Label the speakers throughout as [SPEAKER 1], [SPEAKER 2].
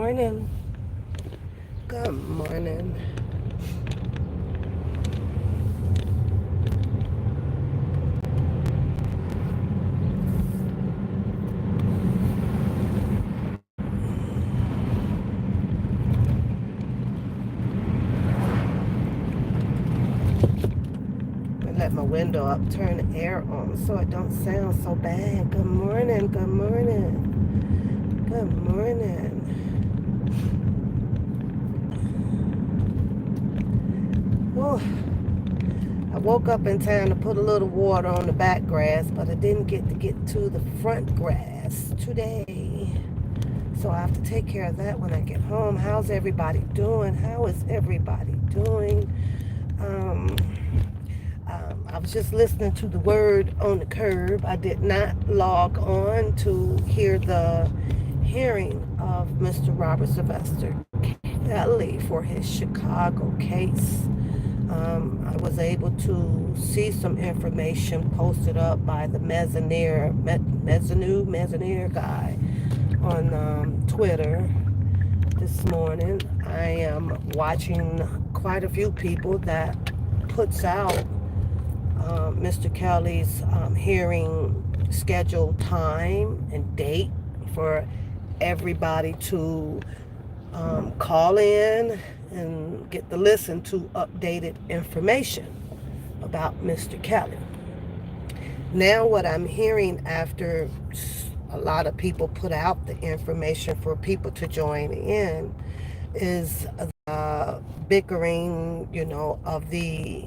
[SPEAKER 1] morning. Good morning. Let my window up, turn the air on so it don't sound so bad. Good morning, good morning, good morning. Oh, I woke up in time to put a little water on the back grass, but I didn't get to the front grass today. So I have to take care of that when I get home. How's everybody doing? How is everybody doing? I was just listening to the word on the curb. I did not log on to hear the hearing of Mr. Robert Sylvester Kelly for his Chicago case. I was able to see some information posted up by the Mezzanere guy on Twitter this morning. I am watching quite a few people that puts out Mr. Kelly's hearing scheduled time and date for everybody to call in and get to listen to updated information about Mr. Kelly. Now what I'm hearing after a lot of people put out the information for people to join in is bickering, of the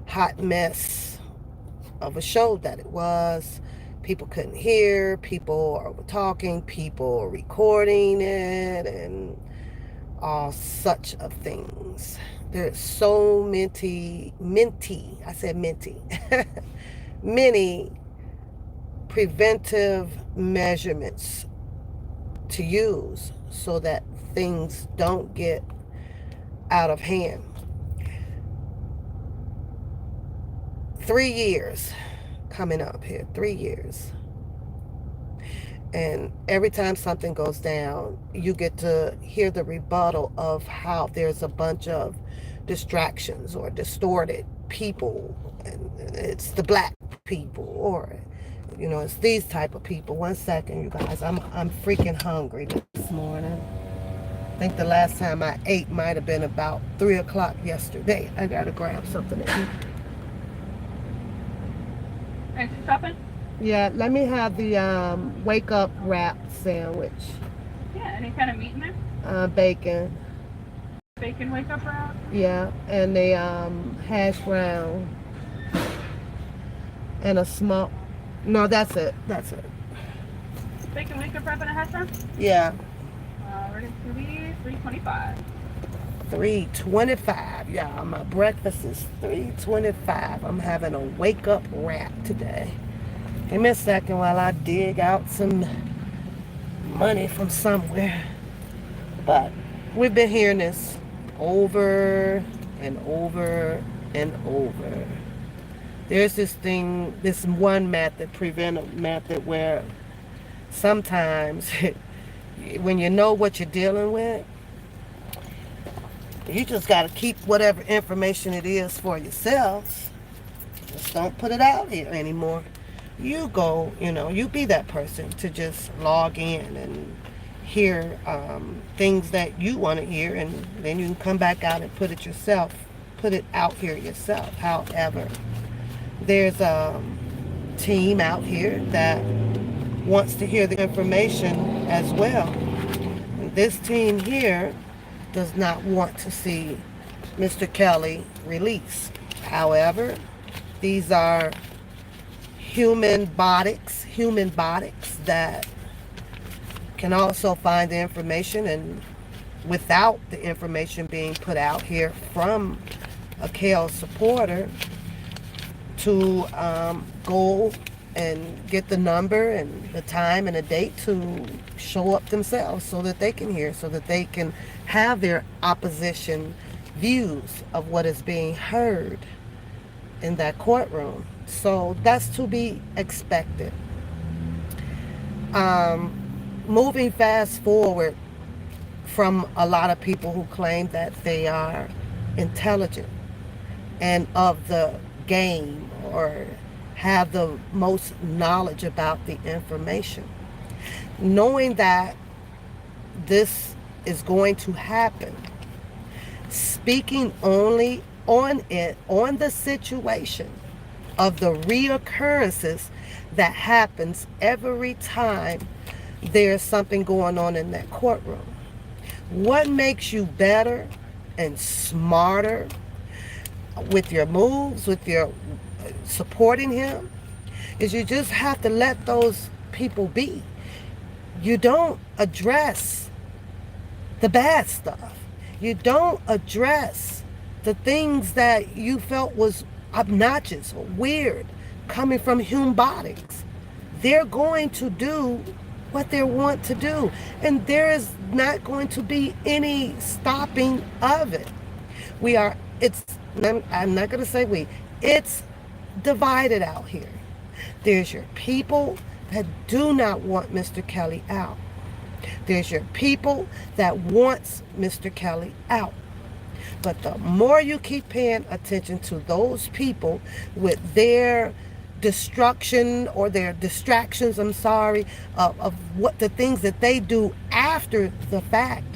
[SPEAKER 1] hot mess of a show that it was. People couldn't hear, people were talking, people were recording it, and all such of things. There's so many many preventive measurements to use so that things don't get out of hand. 3 years coming up here, 3 years. And every time something goes down, you get to hear the rebuttal of how there's a bunch of distractions or distorted people, and it's the black people, or it's these type of people. One second, you guys. I'm freaking hungry this morning. I think the last time I ate might have been about 3 o'clock yesterday. I gotta grab something to eat.
[SPEAKER 2] Thanks for stopping.
[SPEAKER 1] Yeah, let me have the wake up wrap sandwich.
[SPEAKER 2] Yeah, any kind of meat in there?
[SPEAKER 1] Bacon.
[SPEAKER 2] Bacon wake up wrap?
[SPEAKER 1] Yeah, and the hash brown. And a small. No, that's it. That's it.
[SPEAKER 2] Bacon wake up wrap and a hash brown?
[SPEAKER 1] Yeah.
[SPEAKER 2] Ready to be $3.25.
[SPEAKER 1] $3.25, y'all. My breakfast is $3.25. I'm having a wake up wrap today. Give me a second while I dig out some money from somewhere. But we've been hearing this over and over and over. There's this thing, this one method, preventive method, where sometimes when you know what you're dealing with, you just got to keep whatever information it is for yourselves. Just don't put it out here anymore. You go, you be that person to just log in and hear things that you want to hear, and then you can come back out and put it out here yourself. However, there's a team out here that wants to hear the information as well. And this team here does not want to see Mr. Kelly released. However, these are human bodies that can also find the information, and without the information being put out here from a KL supporter, to go and get the number and the time and the date to show up themselves so that they can hear, so that they can have their opposition views of what is being heard in that courtroom. So that's to be expected. Moving fast forward from a lot of people who claim that they are intelligent and of the game or have the most knowledge about the information. Knowing that this is going to happen, speaking only on it, on the situation of the reoccurrences that happens every time there's something going on in that courtroom. What makes you better and smarter with your moves, with your supporting him, is you just have to let those people be. You don't address the bad stuff. You don't address the things that you felt was obnoxious or weird coming from human bodies. They're going to do what they want to do, and there is not going to be any stopping of it. I'm not going to say it's divided out here. There's your people that do not want Mr. Kelly out. There's your people that wants Mr. Kelly out. But the more you keep paying attention to those people with their destruction or their distractions, of what the things that they do after the fact,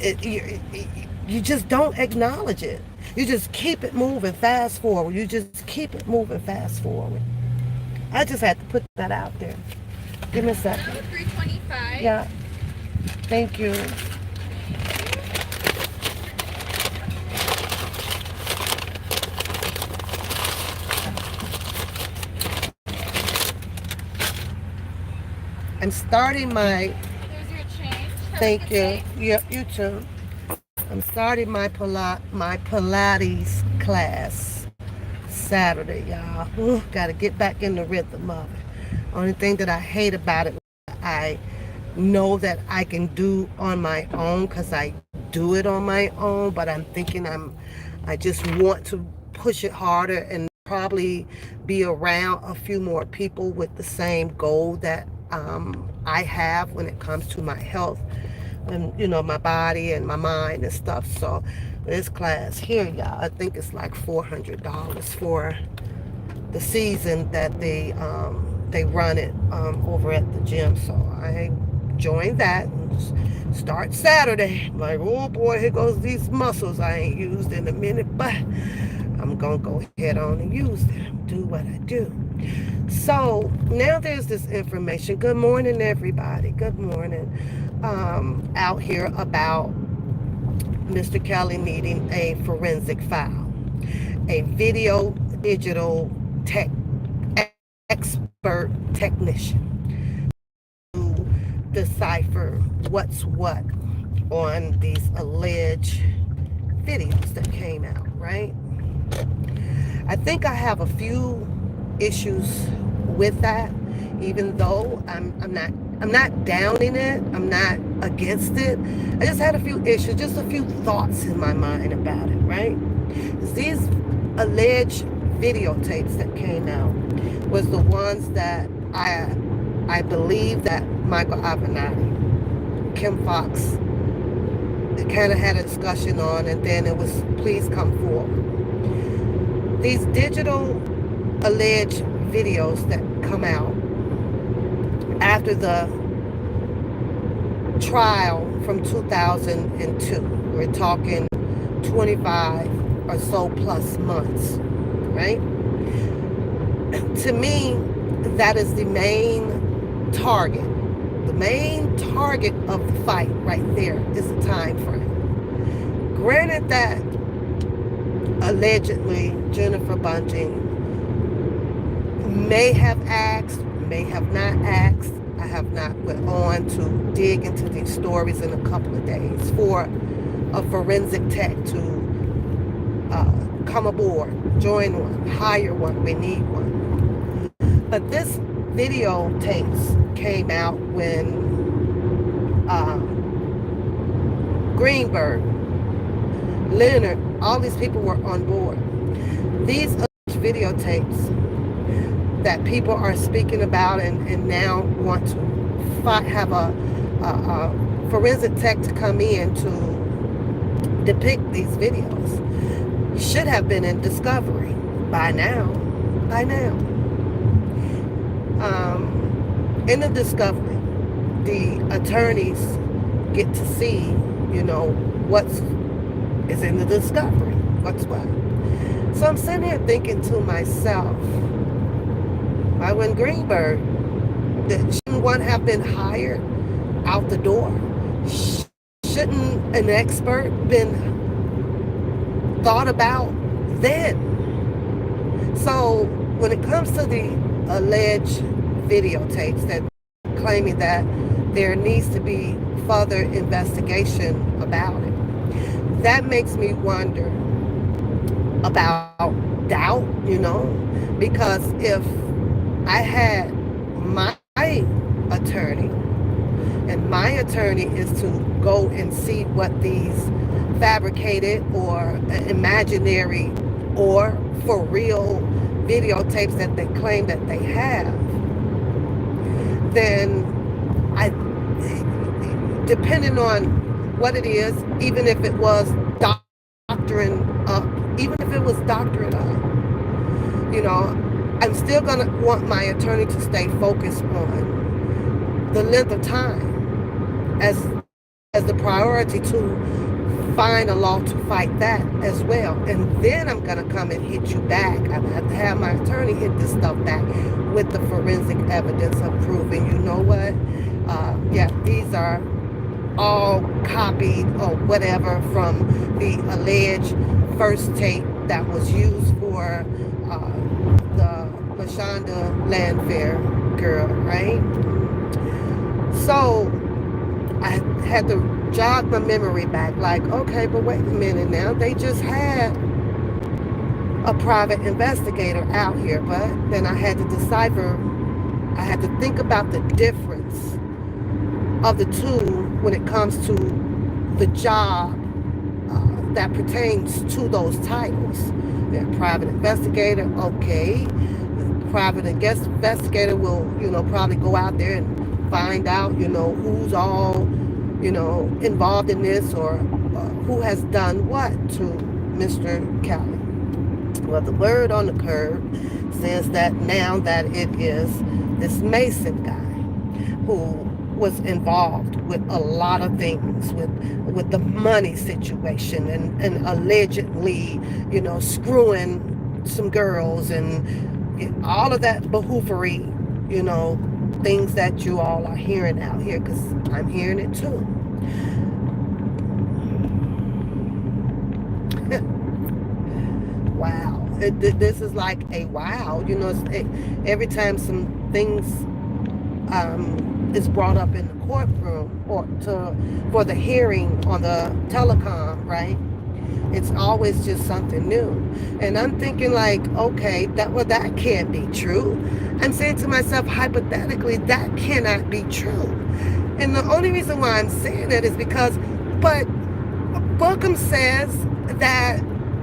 [SPEAKER 1] you just don't acknowledge it. You just keep it moving fast forward. You just keep it moving fast forward. I just had to put that out there. Give me a second.
[SPEAKER 2] 325.
[SPEAKER 1] Yeah. Thank you. I'm starting my...
[SPEAKER 2] Here's your change.
[SPEAKER 1] Thank you. Yep, you too. I'm starting my Pilates class Saturday, y'all. Got to get back in the rhythm of it. Only thing that I hate about it, I know that I can do on my own because I do it on my own, but I'm thinking I just want to push it harder and probably be around a few more people with the same goal that I have when it comes to my health and, my body and my mind and stuff. So this class here, y'all, I think it's like $400 for the season that they run it over at the gym. So I joined that and start Saturday. Like, oh boy, here goes these muscles I ain't used in a minute, but I'm gonna go ahead on and use them, do what I do. So now there's this information. Good morning, everybody. Good morning. Out here about Mr. Kelly needing a forensic file, a video digital tech expert technician to decipher what's what on these alleged videos that came out, right? I think I have a few issues with that, even though I'm not downing it, I'm not against it. I just had a few issues, just a few thoughts in my mind about it, right? These alleged videotapes that came out was the ones that I believe that Michael Avenatti, Kim Fox, kind of had a discussion on, and then it was please come forward. These digital alleged videos that come out after the trial from 2002, we're talking 25 or so plus months, right? To me, that is the main target. The main target of the fight right there is the time frame. Granted that allegedly Jennifer Bunting may have asked, may have not asked. I have not went on to dig into these stories in a couple of days for a forensic tech to come aboard, join one, hire one, we need one. But this videotapes came out when Greenberg, Leonard, all these people were on board. These videotapes that people are speaking about and now want to have a forensic tech to come in to depict these videos should have been in discovery by now. By now. In the discovery, the attorneys get to see, you know, what's is in the discovery. What's what. So I'm sitting here thinking to myself, why when Greenberg, shouldn't one have been hired out the door? Shouldn't an expert been thought about then? So when it comes to the alleged videotapes that claiming that there needs to be further investigation about it, that makes me wonder about doubt, you know, because if I had my attorney, and my attorney is to go and see what these fabricated or imaginary or for real videotapes that they claim that they have, then depending on what it is, even if it was doctoring up, even if it was doctoring up, you know, I'm still going to want my attorney to stay focused on the length of time as the priority to find a law to fight that as well. And then I'm going to come and hit you back. I'm going to have to have my attorney hit this stuff back with the forensic evidence of proving, you know what, yeah, these are all copied or whatever from the alleged first tape that was used for the Lashonda Landfair girl, right? So I had to jog my memory back, like, okay, but wait a minute now, they just had a private investigator out here, but then I had to decipher, I had to think about the difference of the two when it comes to the job that pertains to those titles. Yeah, private investigator, okay. Private investigator will, you know, probably go out there and find out, you know, who's all, you know, involved in this or who has done what to Mr. Kelly. Well, the word on the curb says that now that it is this Mason guy who was involved with a lot of things, with the money situation and allegedly, you know, screwing some girls and all of that behoovery, you know, things that you all are hearing out here, because I'm hearing it too. Wow. This is like a wow. You know, every time some things is brought up in the courtroom or for the hearing on the telecom, right? It's always just something new. And I'm thinking like, okay, that can't be true. I'm saying to myself, hypothetically, that cannot be true. And the only reason why I'm saying that is because, but Bookham says that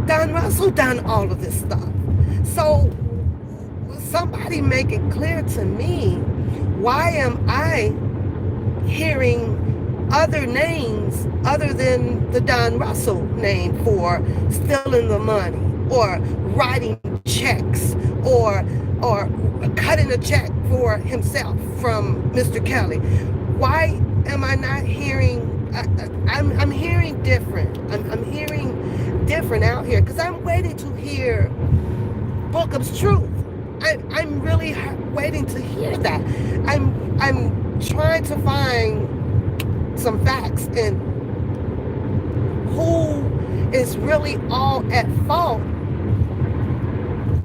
[SPEAKER 1] Don Russell done all of this stuff. So somebody make it clear to me, why am I hearing other names other than the Don Russell name for stealing the money or writing checks or cutting a check for himself from Mr. Kelly? Why am I not hearing? I'm hearing different. I'm hearing different out here because I'm waiting to hear Bookham's truth. I'm really waiting to hear that. I'm trying to find some facts and who is really all at fault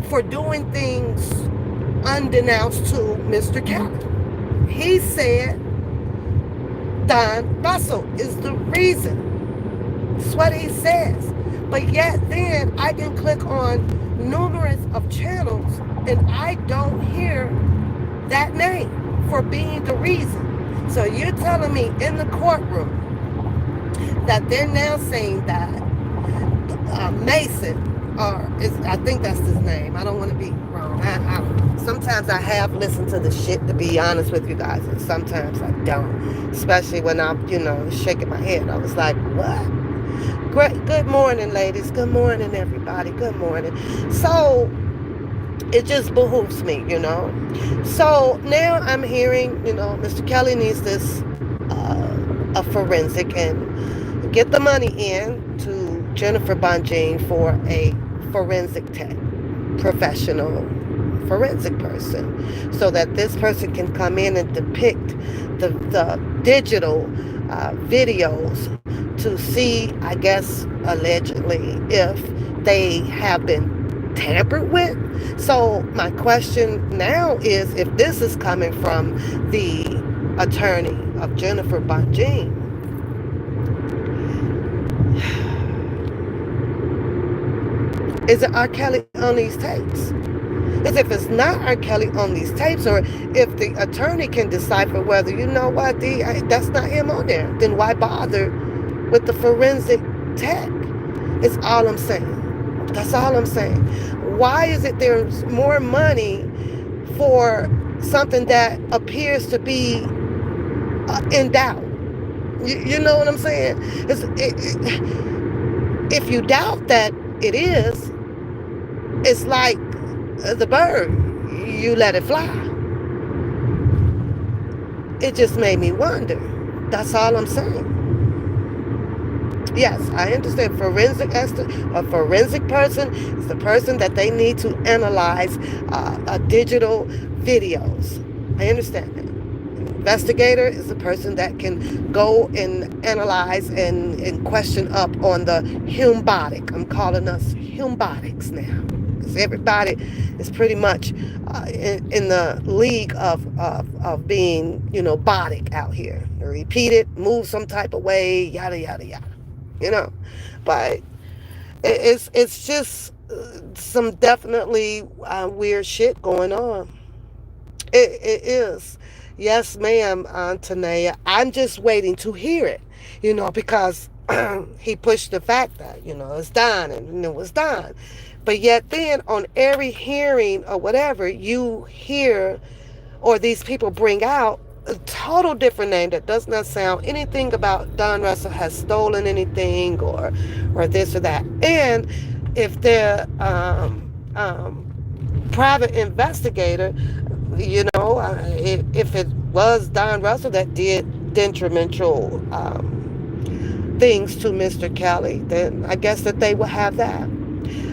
[SPEAKER 1] for doing things unbeknownst to Mr. Kelly. He said Don Russell is the reason. That's what he says. But yet then I can click on numerous of channels and I don't hear that name for being the reason. So you're telling me in the courtroom that they're now saying that Mason or I think that's his name. I don't want to be wrong. Sometimes I have listened to the shit, to be honest with you guys, and sometimes I don't. Especially when I'm, shaking my head. I was like, what? Great. Good morning, ladies. Good morning, everybody. Good morning. So it just behooves me. So now I'm hearing, Mr. Kelly needs this a forensic and get the money in to Jennifer Bonjean for a forensic tech, professional forensic person, so that this person can come in and depict the digital videos to see, I guess, allegedly, if they have been tampered with. So my question now is, if this is coming from the attorney of Jennifer Bonjean, is it R. Kelly on these tapes? Is if it's not R. Kelly on these tapes, or if the attorney can decipher whether, that's not him on there, then why bother with the forensic tech? It's all I'm saying. That's all I'm saying. Why is it there's more money for something that appears to be in doubt? You know what I'm saying? If you doubt that it is, it's like the bird. You let it fly. It just made me wonder. That's all I'm saying. Yes, I understand. A forensic person is the person that they need to analyze digital videos. I understand that. An investigator is the person that can go and analyze and question up on the humbodic. I'm calling us humbodics now, because everybody is pretty much in the league of being, bodic out here. Repeat it, move some type of way, yada yada yada. you know. But it's just some definitely weird shit going on. It is. Yes, ma'am, Tanea. I'm just waiting to hear it, because he pushed the fact that, it's done and it was done. But yet then on every hearing or whatever, you hear or these people bring out a total different name that does not sound anything about Don Russell has stolen anything or this or that. And if they're private investigator, if it was Don Russell that did detrimental things to Mr. Kelly, then I guess that they will have that.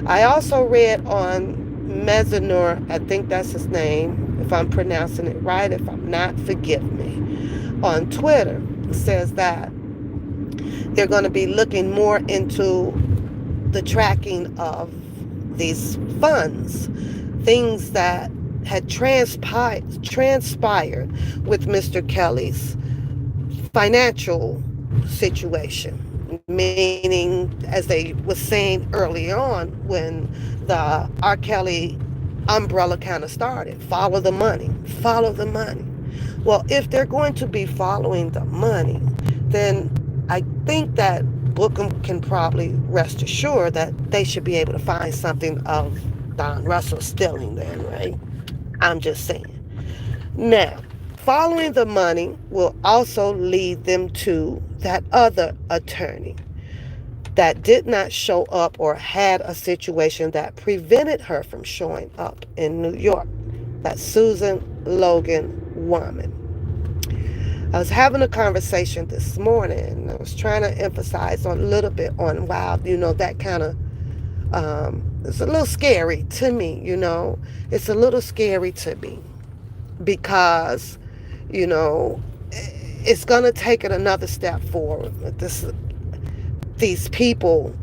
[SPEAKER 1] I also read on Mezzanor, I think that's his name, if I'm pronouncing it right. If I'm not, forgive me. On Twitter, says that they're going to be looking more into the tracking of these funds, things that had transpired with Mr. Kelly's financial situation. Meaning, as they were saying early on when the R. Kelly umbrella kind of started, follow the money, follow the money. Well, if they're going to be following the money, then I think that Bookham can probably rest assured that they should be able to find something of Don Russell stealing then, right? I'm just saying. Now, following the money will also lead them to that other attorney that did not show up or had a situation that prevented her from showing up in New York. That Susan Logan woman. I was having a conversation this morning, and I was trying to emphasize on a little bit on, wow, that kind of, it's a little scary to me, It's a little scary to me because, it's going to take it another step forward. These people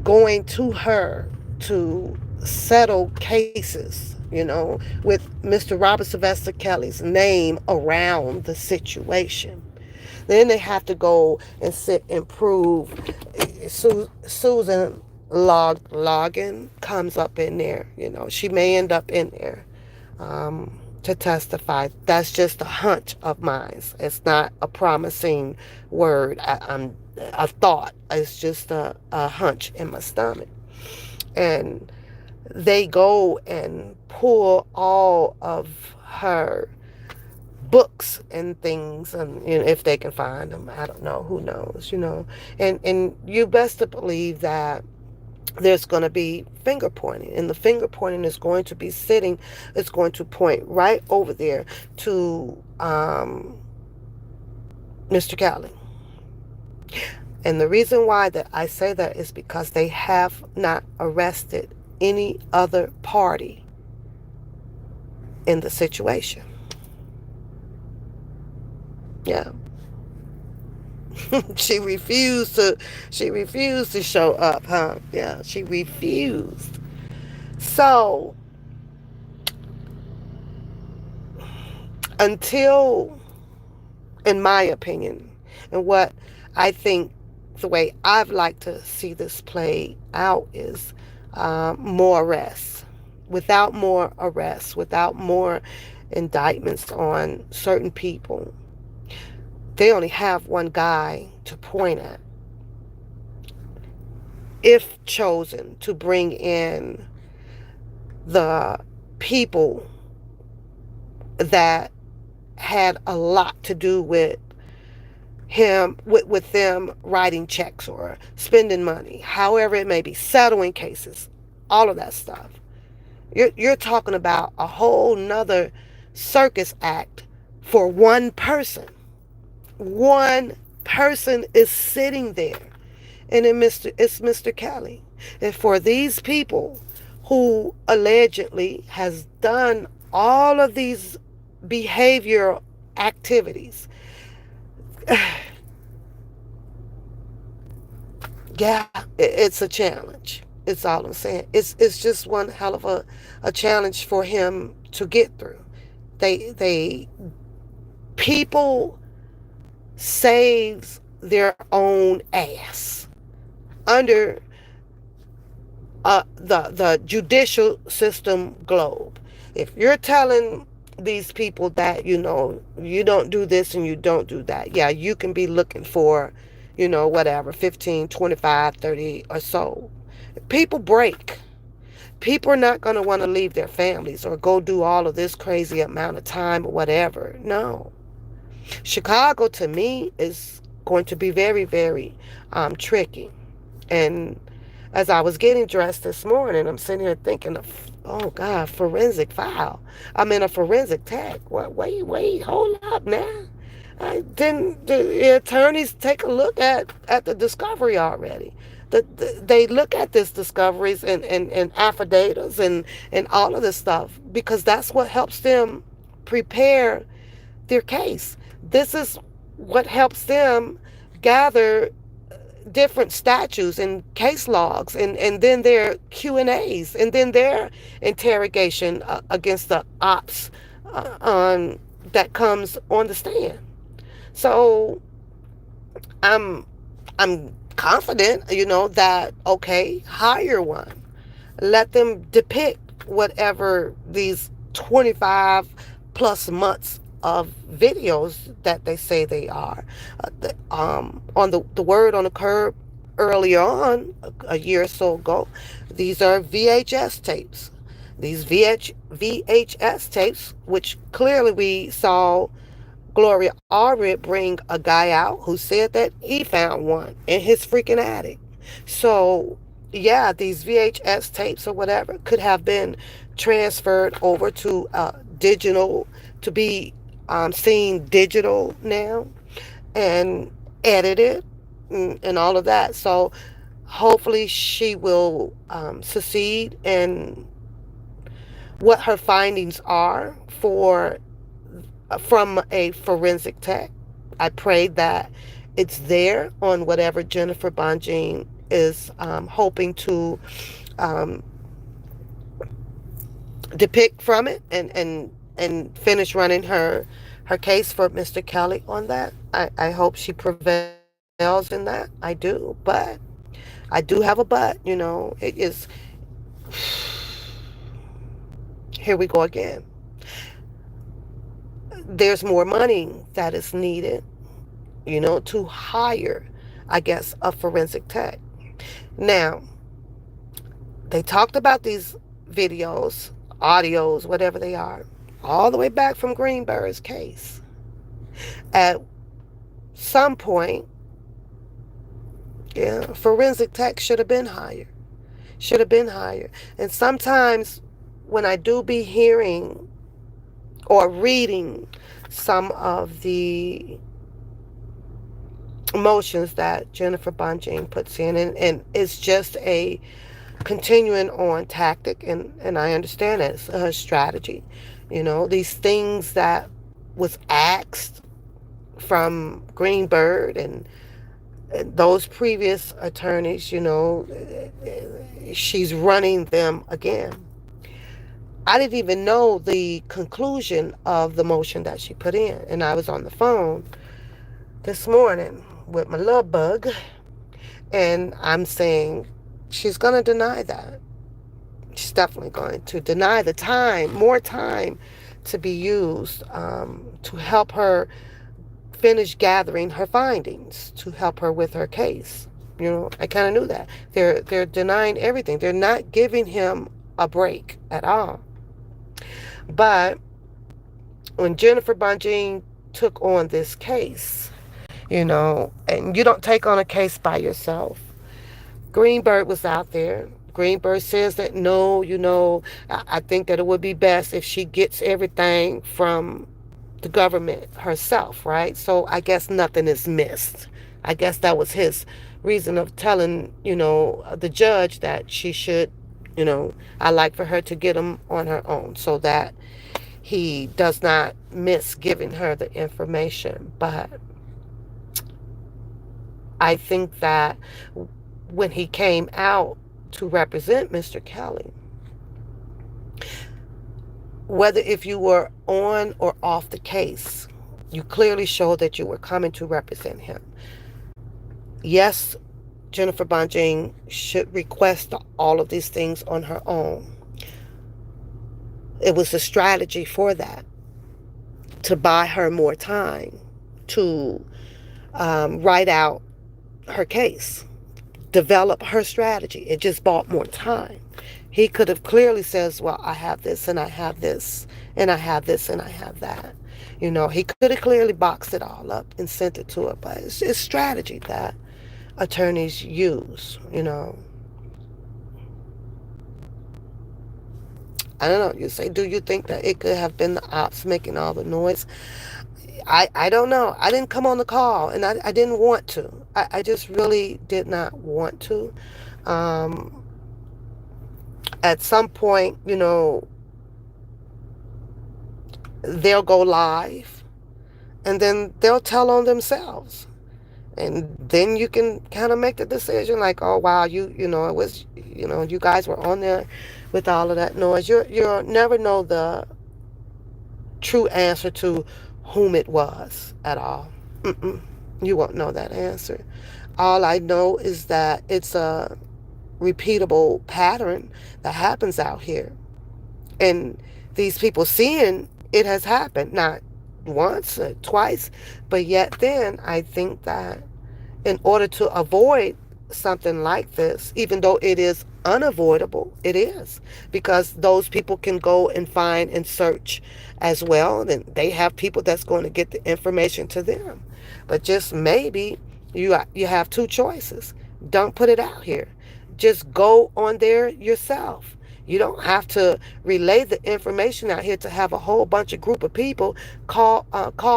[SPEAKER 1] going to her to settle cases, with Mr. Robert Sylvester Kelly's name around the situation. Then they have to go and sit and prove. Susan Logan comes up in there. She may end up in there to testify. That's just a hunch of mine. It's not a promising word. A thought. It's just a hunch in my stomach. and they go and pull all of her books and things, and if they can find them, I don't know, who knows. And you best to believe that there's going to be finger pointing, and the finger pointing is going to be sitting, it's going to point right over there to Mr. Kelly. And the reason why that I say that is because they have not arrested any other party in the situation. Yeah. she refused to show up, huh? Yeah, she refused. So until, in my opinion, and what I think, the way I'd like to see this play out is more arrests. Without more arrests, without more indictments on certain people, they only have one guy to point at. If chosen to bring in the people that had a lot to do with him, with them writing checks or spending money, however it may be, settling cases, all of that stuff. You're talking about a whole nother circus act for one person. One person is sitting there, and it's Mr. Kelly. And for these people who allegedly has done all of these behavioral activities, yeah, it's a challenge. It's all I'm saying. It's just one hell of a challenge for him to get through. They people saves their own ass under the judicial system globe. If you're telling these people that you don't do this and you don't do that, yeah, you can be looking for whatever, 15, 25, 30 or so. People break. People are not going to want to leave their families or go do all of this crazy amount of time or whatever. No. Chicago, to me, is going to be very, very tricky. And as I was getting dressed this morning, I'm sitting here thinking of, oh God, forensic file. I'm in a forensic tech. Wait, hold up now. Didn't the attorneys take a look at the discovery already? They look at this discoveries and affidavits and all of this stuff, because that's what helps them prepare their case. This is what helps them gather different statutes and case logs, and then their Q&As, and then their interrogation against the ops that comes on the stand. So I'm confident, that, okay, hire one. Let them depict whatever these 25 plus months of videos that they say they are. On the word on the curb earlier on, a year or so ago, these are VHS tapes. These VHS tapes, which clearly we saw Gloria Allred bring a guy out who said that he found one in his freaking attic. So, yeah, these VHS tapes or whatever could have been transferred over to digital, to be seen digital now, and edited, and all of that. So hopefully she will succeed in what her findings are from a forensic tech. I pray that it's there on whatever Jennifer Bonjean is hoping to depict from it, and finish running her case for Mr. Kelly on that. I hope she prevails in that. I do. But I do have a but. It is, here we go again. There's more money that is needed, to hire, I guess, a forensic tech. Now, They talked about these videos, audios, whatever they are, all the way back from Greenberg's case. At some point, yeah, forensic tech should have been higher. Should have been higher. And sometimes when I do be hearing or reading some of the motions that Jennifer Bonjean puts in, and it's just a continuing on tactic, and I understand that it's a strategy. These things that was asked from Greenberg and those previous attorneys, she's running them again. I didn't even know the conclusion of the motion that she put in, and I was on the phone this morning with my love bug, and I'm saying she's going to deny that. She's definitely going to deny the time, more time to be used to help her finish gathering her findings, to help her with her case. I kind of knew that. They're denying everything. They're not giving him a break at all. But when Jennifer Bonjean took on this case, and you don't take on a case by yourself. Greenberg was out there. Greenberg says that no, I think that it would be best if she gets everything from the government herself, right? So I guess nothing is missed. I guess that was his reason of telling, the judge that she should, I like for her to get them on her own so that he does not miss giving her the information. But I think that when he came out to represent Mr. Kelly, whether if you were on or off the case, you clearly showed that you were coming to represent him. Yes, Jennifer Bonjean should request all of these things on her own. It was a strategy for that, to buy her more time to write out her case, develop her strategy. It just bought more time. He could have clearly says, well, I have this and I have this and I have this and I have that. He could have clearly boxed it all up and sent it to her, but it's strategy that attorneys use. I don't know. You say, do you think that it could have been the ops making all the noise? I don't know. I didn't come on the call, and I didn't want to. I just really did not want to. At some point, they'll go live, and then they'll tell on themselves. And then you can kind of make the decision like, oh, wow, it was, you guys were on there with all of that noise. You'll never know the true answer to whom it was at all. You won't know that answer. All I know is that it's a repeatable pattern that happens out here. And these people seeing it has happened, not once or twice, but yet then I think that in order to avoid something like this, even though it is unavoidable, it is, because those people can go and find and search as well, and they have people that's going to get the information to them. But just maybe you have two choices. Don't put it out here. Just go on there yourself. You don't have to relay the information out here to have a whole bunch of group of people call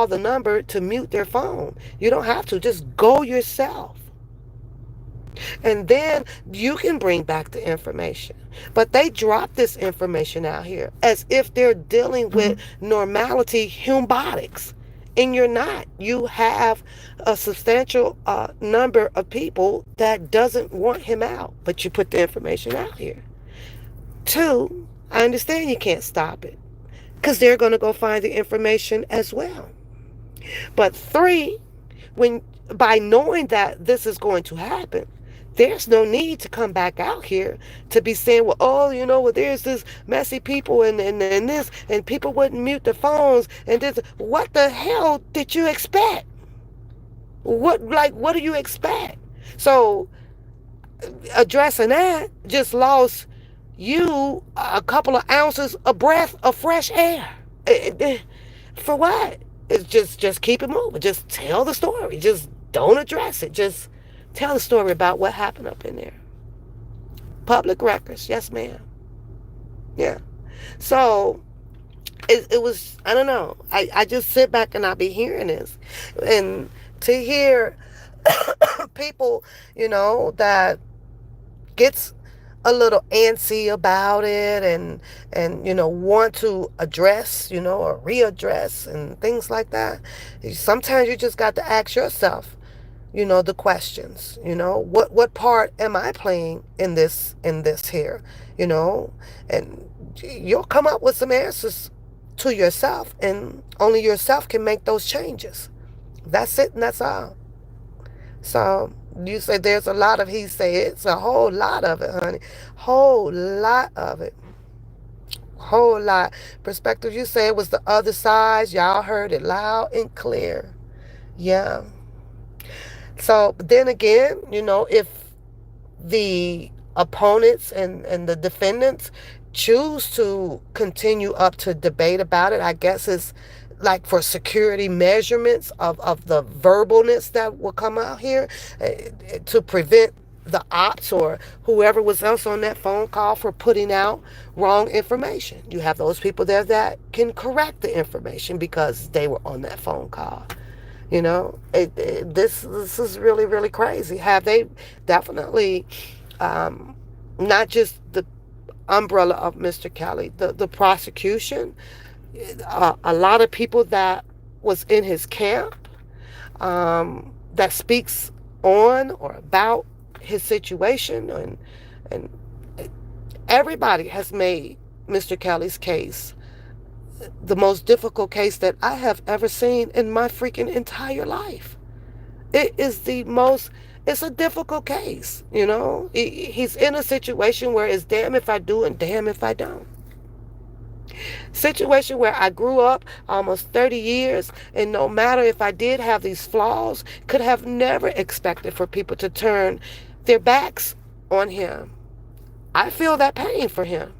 [SPEAKER 1] the number to mute their phone. You don't have to. Just go yourself. And then you can bring back the information. But they drop this information out here as if they're dealing with normality humbotics. And you're not. You have a substantial number of people that doesn't want him out. But you put the information out here. 2, I understand you can't stop it, because they're going to go find the information as well. But 3, by knowing that this is going to happen, there's no need to come back out here to be saying, well, well, there's this messy people and this, and people wouldn't mute the phones, and this. What the hell did you expect? What do you expect? So addressing that just lost you a couple of ounces of breath of fresh air. For what? It's just keep it moving. Just tell the story. Just don't address it. Just tell the story about what happened up in there. Public records. Yes, ma'am. Yeah. So it was, I don't know. I just sit back and I be hearing this. And to hear people, that gets a little antsy about it and want to address, or readdress and things like that. Sometimes you just got to ask yourself, the questions, what part am I playing in this here, and you'll come up with some answers to yourself, and only yourself can make those changes. That's it, and that's all. So you say there's a lot of he say, it's a whole lot of it, honey. Whole lot of it. Whole lot. Perspective, you say it was the other side. Y'all heard it loud and clear. Yeah. So then again, if the opponents and the defendants choose to continue up to debate about it, I guess it's like for security measurements of the verbalness that will come out here, to prevent the ops or whoever was else on that phone call for putting out wrong information. You have those people there that can correct the information because they were on that phone call. This is really, really crazy. Have they definitely, not just the umbrella of Mr. Kelly, the prosecution, a lot of people that was in his camp, that speaks on or about his situation, and everybody has made Mr. Kelly's case the most difficult case that I have ever seen in my freaking entire life. It's a difficult case, He's in a situation where it's damn if I do and damn if I don't. Situation where I grew up almost 30 years, and no matter if I did have these flaws, could have never expected for people to turn their backs on him. I feel that pain for him.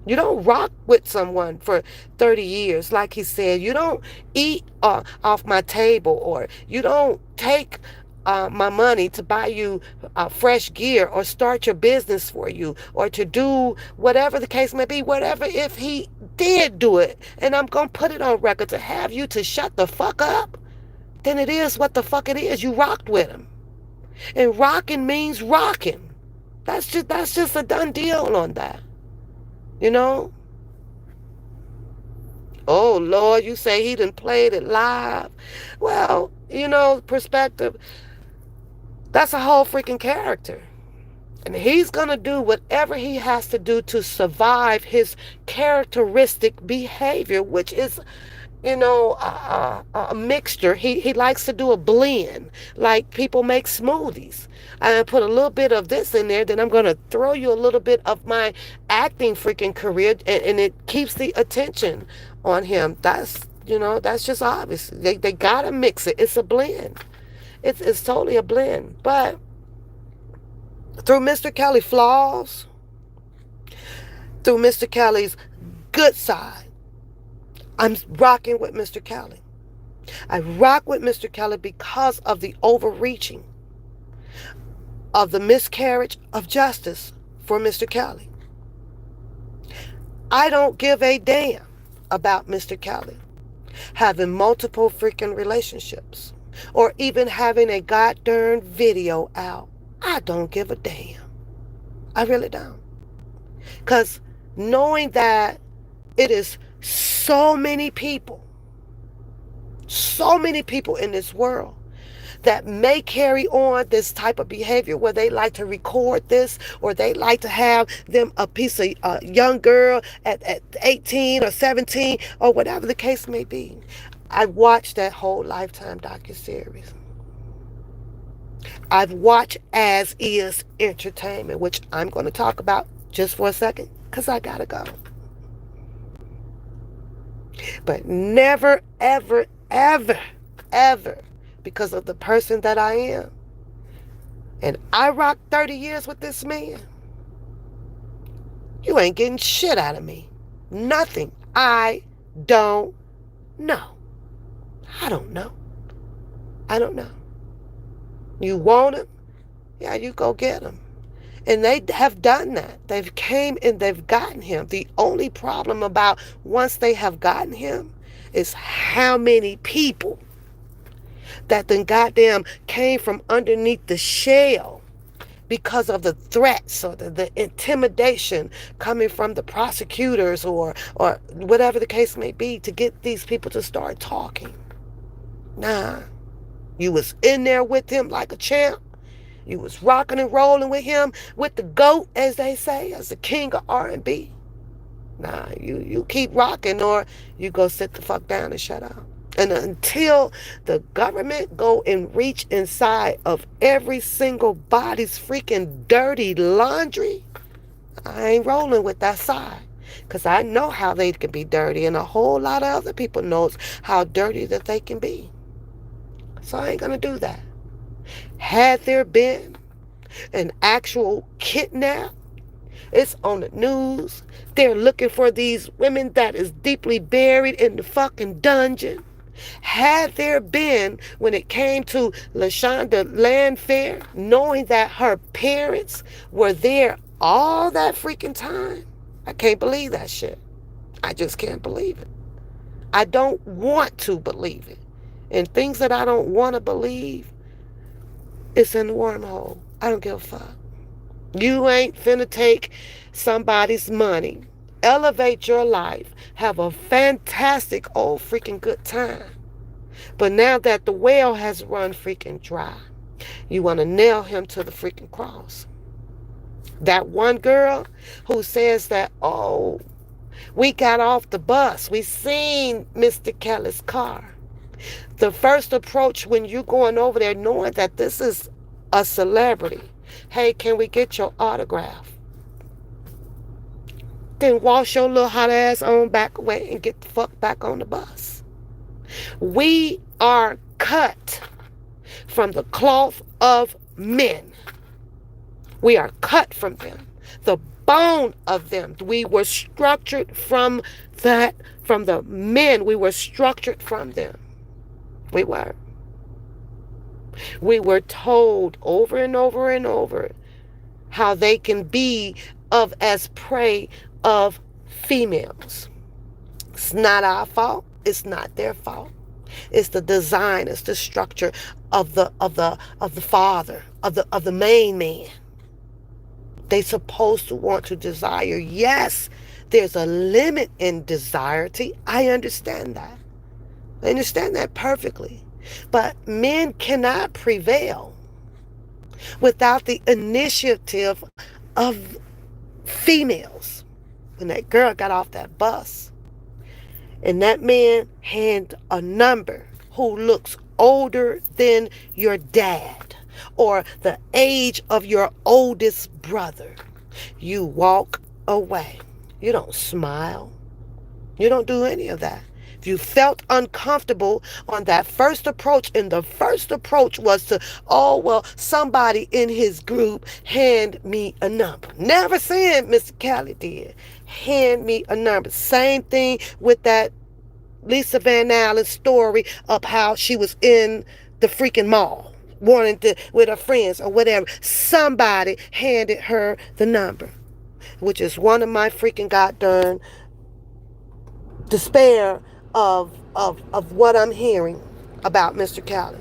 [SPEAKER 1] You don't rock with someone for 30 years, like he said. You don't eat off my table, or you don't take my money to buy you fresh gear or start your business for you or to do whatever the case may be. Whatever, if he did do it, and I'm going to put it on record to have you to shut the fuck up, then it is what the fuck it is. You rocked with him. And rocking means rocking. That's just a done deal on that. Oh Lord, you say he done played it live. Well, perspective, that's a whole freaking character. And he's going to do whatever he has to do to survive his characteristic behavior, which is, a mixture. He likes to do a blend, like people make smoothies. I put a little bit of this in there, then I'm going to throw you a little bit of my acting freaking career, and it keeps the attention on him. That's just obvious. They got to mix it. It's a blend. It's totally a blend. But through Mr. Kelly's flaws, through Mr. Kelly's good side, I'm rocking with Mr. Kelly. I rock with Mr. Kelly because of the overreaching, of the miscarriage of justice for Mr. Kelly. I don't give a damn about Mr. Kelly having multiple freaking relationships or even having a goddamn video out. I don't give a damn. I really don't. Because knowing that it is so many people in this world that may carry on this type of behavior where they like to record this, or they like to have them a piece of young girl at 18 or 17 or whatever the case may be. I watched that whole Lifetime docuseries. I've watched As Is Entertainment, which I'm going to talk about just for a second because I gotta go. But never, ever, ever, ever, because of the person that I am. And I rocked 30 years with this man. You ain't getting shit out of me. Nothing. I don't know. I don't know. I don't know. You want him? Yeah, you go get him. And they have done that. They've came and they've gotten him. The only problem about once they have gotten him is how many people that then goddamn came from underneath the shell because of the threats or the intimidation coming from the prosecutors or whatever the case may be to get these people to start talking. Nah, you was in there with him like a champ. You was rocking and rolling with him, with the GOAT, as they say, as the king of R&B. Nah, you keep rocking or you go sit the fuck down and shut up. And until the government go and reach inside of every single body's freaking dirty laundry, I ain't rolling with that side. Because I know how they can be dirty, and a whole lot of other people knows how dirty that they can be. So I ain't going to do that. Had there been an actual kidnap, it's on the news. They're looking for these women that is deeply buried in the fucking dungeon. Had there been, when it came to LaShonda Landfair, knowing that her parents were there all that freaking time, I can't believe that shit. I just can't believe it. I don't want to believe it. And things that I don't want to believe, it's in the wormhole. I don't give a fuck. You ain't finna take somebody's money, elevate your life, have a fantastic old freaking good time. But now that the well has run freaking dry, you want to nail him to the freaking cross. That one girl who says that, oh, we got off the bus, we seen Mr. Kelly's car. The first approach when you going over there knowing that this is a celebrity, hey, can we get your autograph? Then wash your little hot ass on back away and get the fuck back on the bus. We are cut from the cloth of men. We are cut from them. The bone of them. We were structured from that, from the men. We were structured from them. We were. We were told over and over and over how they can be of as prey of females. It's not our fault. It's not their fault. It's the design, it's the structure of the father, of the main man. They supposed to want to desire. Yes, there's a limit in desire. I understand that. I understand that perfectly. But men cannot prevail without the initiative of females. When that girl got off that bus and that man had a number who looks older than your dad or the age of your oldest brother, you walk away. You don't smile. You don't do any of that. If you felt uncomfortable on that first approach, and the first approach was to, oh, well, somebody in his group hand me a number. Never saying Mr. Kelly did. Hand me a number. Same thing with that Lisa Van Allen story of how she was in the freaking mall wanting to, with her friends or whatever. Somebody handed her the number, which is one of my freaking goddamn despair of what I'm hearing about Mr. Kelly.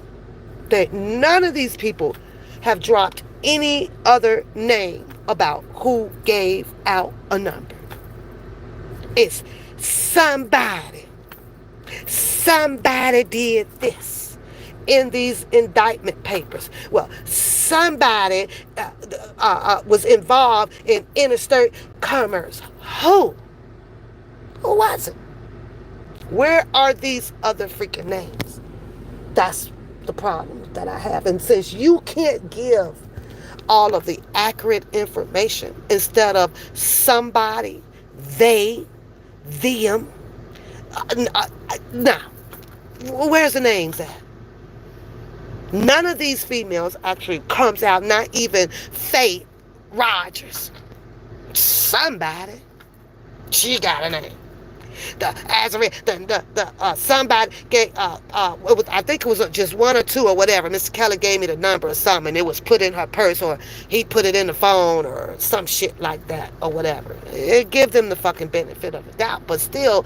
[SPEAKER 1] That none of these people have dropped any other name about who gave out a number. It's somebody did this in these indictment papers. Well, somebody was involved in interstate commerce. Who was it? Where are these other freaking names? That's the problem that I have. And since you can't give all of the accurate information instead of somebody, they, them, nah, where's the names at? None of these females actually comes out, not even Faye Rogers. somebody. She got a name. Somebody gave, I think it was just one or two or whatever. Mr. Kelly gave me the number or something. It was put in her purse, or he put it in the phone, or some shit like that, or whatever. It gives them the fucking benefit of the doubt. But still,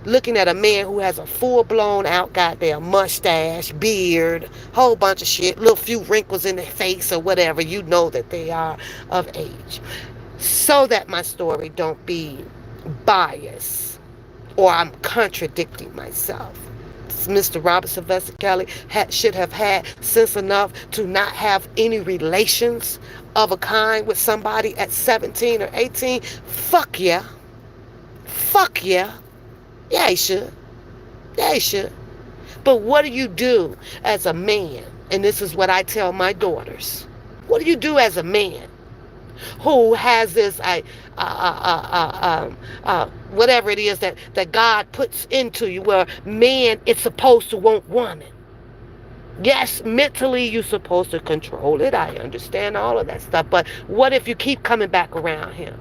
[SPEAKER 1] looking at a man who has a full-blown out goddamn mustache, beard, whole bunch of shit, little few wrinkles in their face or whatever, you know that they are of age. So that my story don't be biased, or I'm contradicting myself. Mr. Robert Sylvester Kelly should have had sense enough to not have any relations of a kind with somebody at 17 or 18. Fuck yeah. Fuck yeah. Yeah, he should. Yeah, he should. But what do you do as a man? And this is what I tell my daughters. What do you do as a man who has this whatever it is that God puts into you, where man is supposed to want woman? Yes, mentally you're supposed to control it. I understand all of that stuff. But what if you keep coming back around him?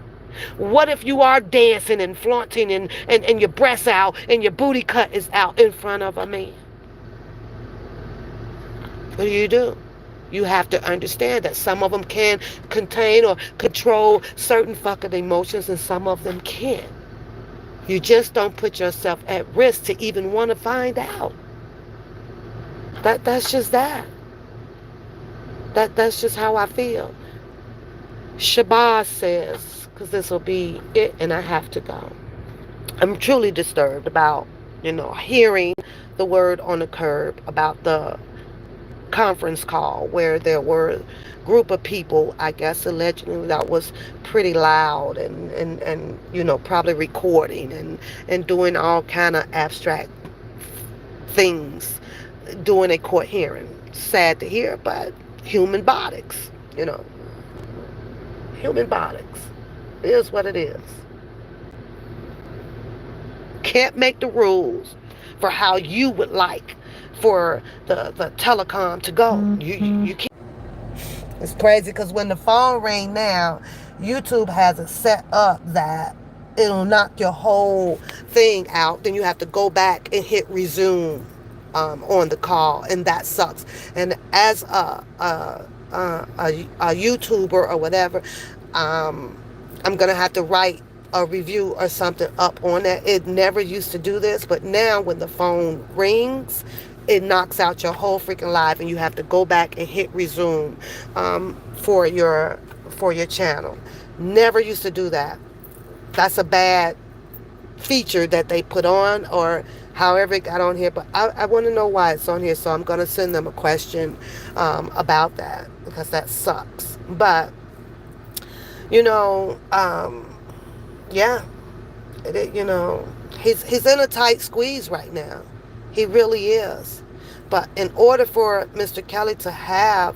[SPEAKER 1] What if you are dancing and flaunting and your breasts out and your booty cut is out in front of a man? What do? You have to understand that some of them can contain or control certain fucking emotions, and some of them can't. You just don't put yourself at risk to even want to find out. That's just that. That's just how I feel. Shabazz says, because this will be it and I have to go. I'm truly disturbed about, hearing the word on the curb about the conference call where there were a group of people, I guess allegedly, that was pretty loud and probably recording and doing all kind of abstract things during a court hearing. Sad to hear, but human bodies, human bodies. It is what it is. Can't make the rules for how you would like for the telecom to go. You can't. It's crazy because when the phone ring now, YouTube has it set up that it'll knock your whole thing out. Then you have to go back and hit resume on the call, and that sucks. And as a YouTuber or whatever, I'm gonna have to write a review or something up on that. It never used to do this, but now when the phone rings, it knocks out your whole freaking live, and you have to go back and hit resume for your channel. Never used to do that. That's a bad feature that they put on, or however it got on here. But I want to know why it's on here, so I'm going to send them a question about that, because that sucks. But yeah, he's in a tight squeeze right now. He really is. But in order for Mr. Kelly to have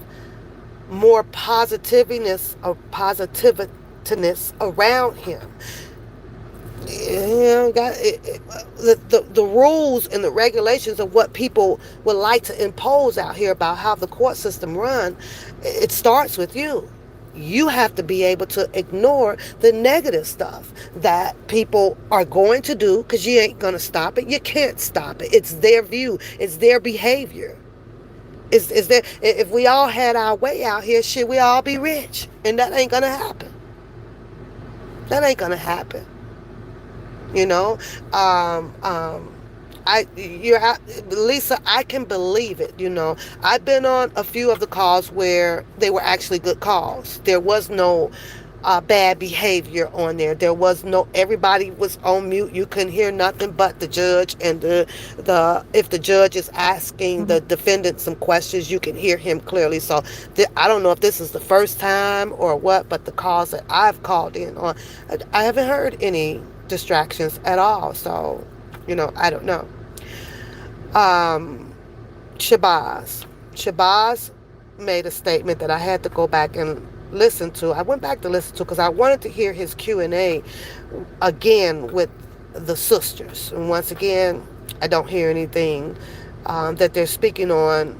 [SPEAKER 1] more positiveness around him, the rules and the regulations of what people would like to impose out here about how the court system run, it starts with you. You have to be able to ignore the negative stuff that people are going to do, because you ain't going to stop it. You can't stop it. It's their view. It's their behavior. If we all had our way out here, shit, we all be rich. And that ain't going to happen. That ain't going to happen. Lisa, I can believe it. I've been on a few of the calls where they were actually good calls. There was no bad behavior on there. There was no, everybody was on mute. You couldn't hear nothing but the judge, and if the judge is asking the defendant some questions, you can hear him clearly. So I don't know if this is the first time or what, but the calls that I've called in on, I haven't heard any distractions at all. So I don't know. Shabazz made a statement that I had to go back and listen to. I went back to listen to because I wanted to hear his Q&A again with the sisters. And once again, I don't hear anything that they're speaking on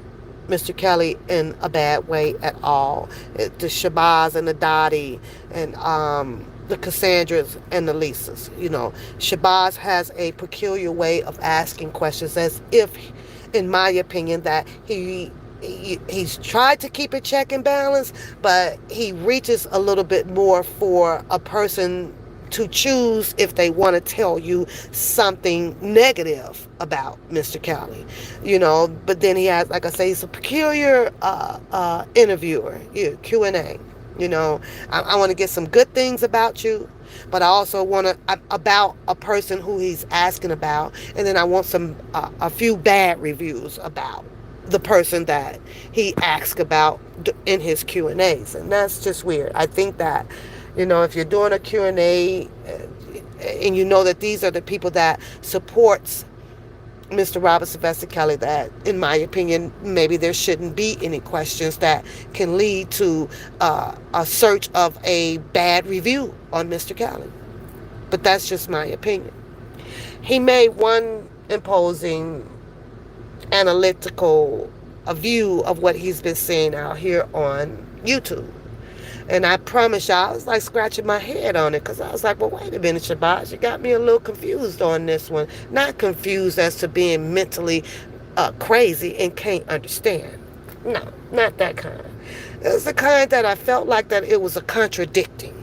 [SPEAKER 1] Mr. Kelly in a bad way at all. The Shabazz and the Dottie and the Cassandras and the Lisas. Shabazz has a peculiar way of asking questions, as if, in my opinion, that he's tried to keep a check and balance, but he reaches a little bit more for a person to choose if they want to tell you something negative about Mr. Kelly. But then he has, like I say, he's a peculiar interviewer, Q&A. I want to get some good things about you, but I also want to about a person who he's asking about, and then I want a few bad reviews about the person that he asks about in his Q&As. And that's just weird. I think that if you're doing a Q&A and you know that these are the people that supports Mr. Robert Sylvester Kelly, that, in my opinion, maybe there shouldn't be any questions that can lead to a search of a bad review on Mr. Kelly. But that's just my opinion. He made one imposing analytical view of what he's been seeing out here on YouTube. And I promise y'all, I was like scratching my head on it, because I was like, well, wait a minute, Shabazz, you got me a little confused on this one. Not confused as to being mentally crazy and can't understand. No, not that kind. It was the kind that I felt like that it was a contradicting,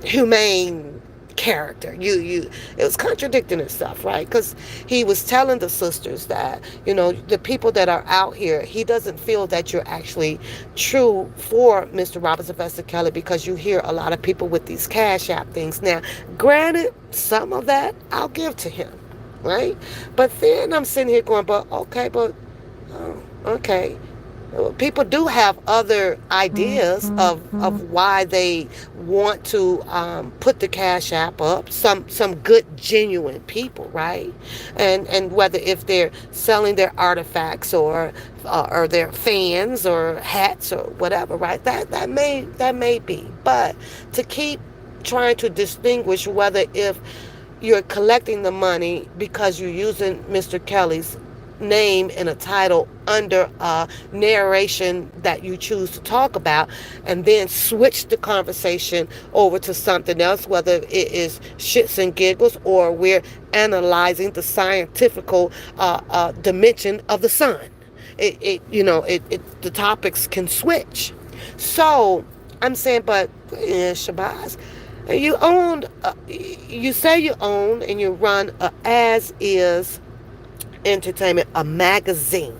[SPEAKER 1] humane character. It was contradicting itself, right? Because he was telling the sisters that, the people that are out here, he doesn't feel that you're actually true for Mr. Robert Sylvester Kelly, because you hear a lot of people with these Cash App things. Now, granted, some of that I'll give to him, right? But then I'm sitting here going, okay. People do have other ideas of why they want to put the Cash App up. Some good, genuine people, right? And whether if they're selling their artifacts or their fans or hats or whatever, right? That may be. But to keep trying to distinguish whether if you're collecting the money because you're using Mr. Kelly's name and a title under a narration that you choose to talk about, and then switch the conversation over to something else, whether it is shits and giggles or we're analyzing the scientific dimension of the sun. The topics can switch. So I'm saying, but Shabazz, you say you own and you run a As Is Entertainment, a magazine,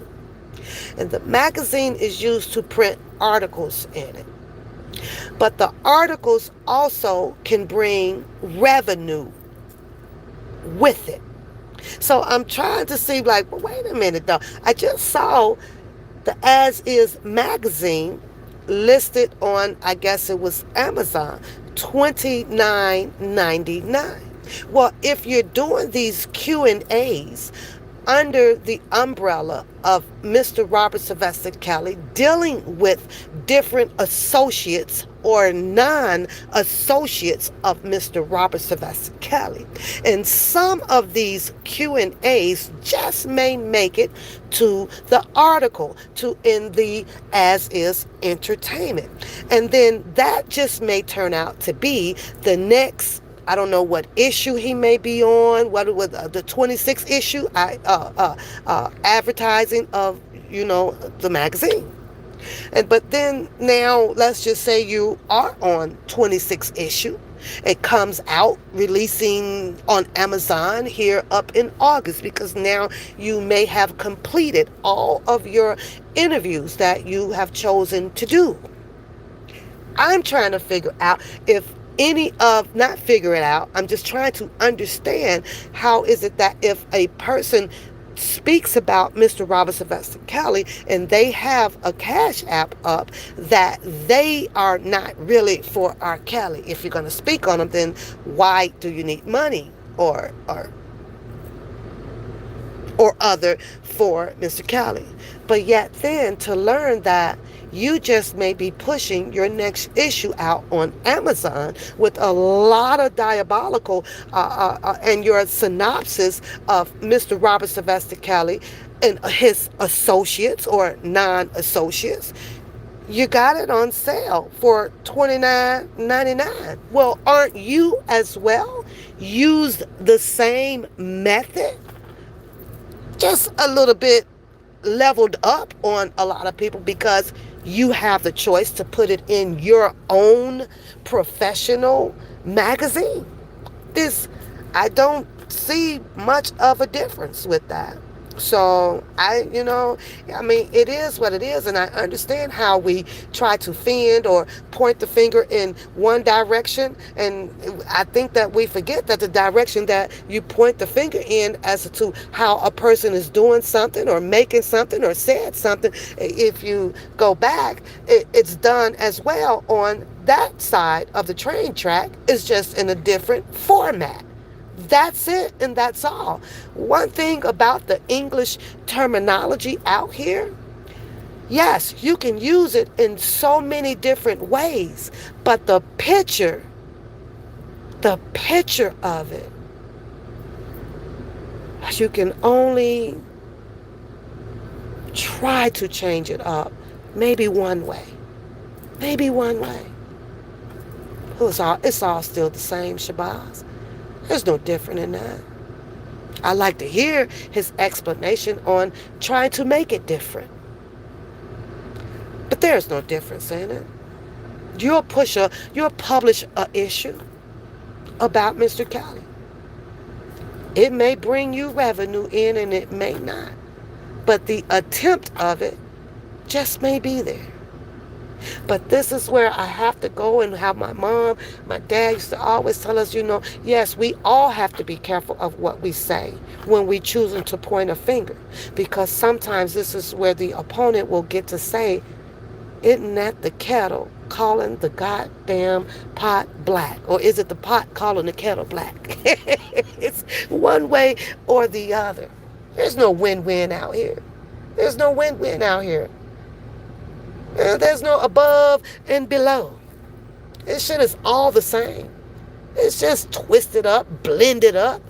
[SPEAKER 1] and the magazine is used to print articles in it, but the articles also can bring revenue with it. So I'm trying to see, like, well, wait a minute though, I just saw the As Is magazine listed on, I guess it was Amazon, $29.99. Well, if you're doing these Q&As under the umbrella of Mr. Robert Sylvester Kelly, dealing with different associates or non-associates of Mr. Robert Sylvester Kelly, and some of these Q&As just may make it to the article, in the As Is Entertainment, and then that just may turn out to be the next, I don't know what issue he may be on, whether with the 26th issue, advertising of, the magazine. But then now, let's just say you are on 26th issue. It comes out releasing on Amazon here up in August, because now you may have completed all of your interviews that you have chosen to do. I'm trying to figure out not figure it out, I'm just trying to understand, how is it that if a person speaks about Mr. Robert Sylvester Kelly and they have a Cash App up, that they are not really for R. Kelly? If you're going to speak on them, then why do you need money or other for Mr. Kelly? But yet then to learn that you just may be pushing your next issue out on Amazon with a lot of diabolical and your synopsis of Mr. Robert Sylvester Kelly and his associates or non-associates. You got it on sale for $29.99. Well, aren't you as well used the same method? Just a little bit leveled up on a lot of people because you have the choice to put it in your own professional magazine. This, I don't see much of a difference with that. So I mean, it is what it is, and I understand how we try to fend or point the finger in one direction, and I think that we forget that the direction that you point the finger in as to how a person is doing something or making something or said something, if you go back, it's done as well on that side of the train track. It's just in a different format. That's it, and that's all. One thing about the English terminology out here, yes, you can use it in so many different ways, but the picture of it, you can only try to change it up maybe one way. Maybe one way. It's all still the same, Shabazz. There's no different in that. I like to hear his explanation on trying to make it different. But there's no difference in it. You'll publish an issue about Mr. Kelly. It may bring you revenue in and it may not. But the attempt of it just may be there. But this is where I have to go and have my dad used to always tell us, yes, we all have to be careful of what we say when we choosing to point a finger. Because sometimes this is where the opponent will get to say, isn't that the kettle calling the goddamn pot black? Or is it the pot calling the kettle black? It's one way or the other. There's no win-win out here. There's no win-win out here. There's no above and below. This shit is all the same. It's just twisted up, blended up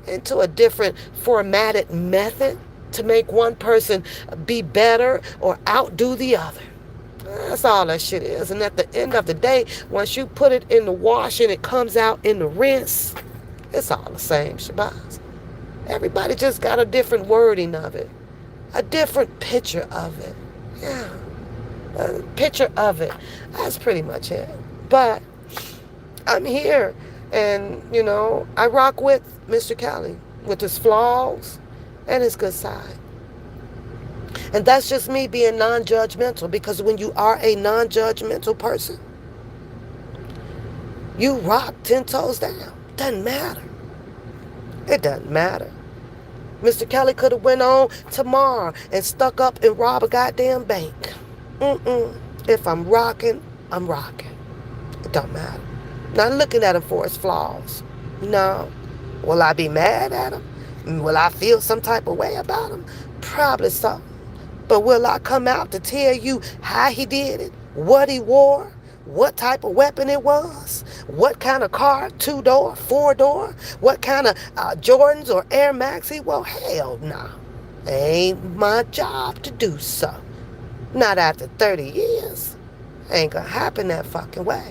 [SPEAKER 1] into a different formatted method to make one person be better or outdo the other. That's all that shit is. And at the end of the day, once you put it in the wash and it comes out in the rinse, it's all the same, Shabazz. Everybody just got a different wording of it, a different picture of it. Yeah. A picture of it. That's pretty much it. But I'm here, and I rock with Mr. Kelly with his flaws and his good side. And that's just me being non-judgmental, because when you are a non-judgmental person, you rock 10 toes down. Doesn't matter. It doesn't matter. Mr. Kelly could have went on tomorrow and stuck up and robbed a goddamn bank. If I'm rocking, I'm rocking. It don't matter. Not looking at him for his flaws. No. Will I be mad at him? Will I feel some type of way about him? Probably so. But will I come out to tell you how he did it? What he wore? What type of weapon it was? What kind of car? 2-door? 4-door? What kind of Jordans or Air Max he wore? Hell no. Ain't my job to do so. Not after 30 years. Ain't gonna happen that fucking way.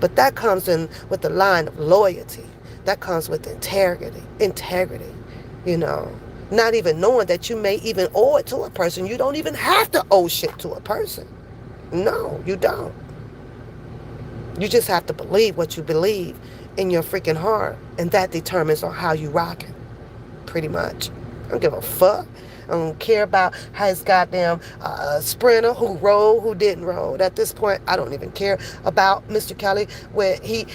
[SPEAKER 1] But that comes in with the line of loyalty. That comes with integrity. Not even knowing that you may even owe it to a person. You don't even have to owe shit to a person. No, you don't. You just have to believe what you believe in your freaking heart. And that determines on how you rocking. Pretty much. I don't give a fuck. I don't care about how his goddamn sprinter, who rolled, who didn't roll. At this point, I don't even care about Mr. Kelly, where he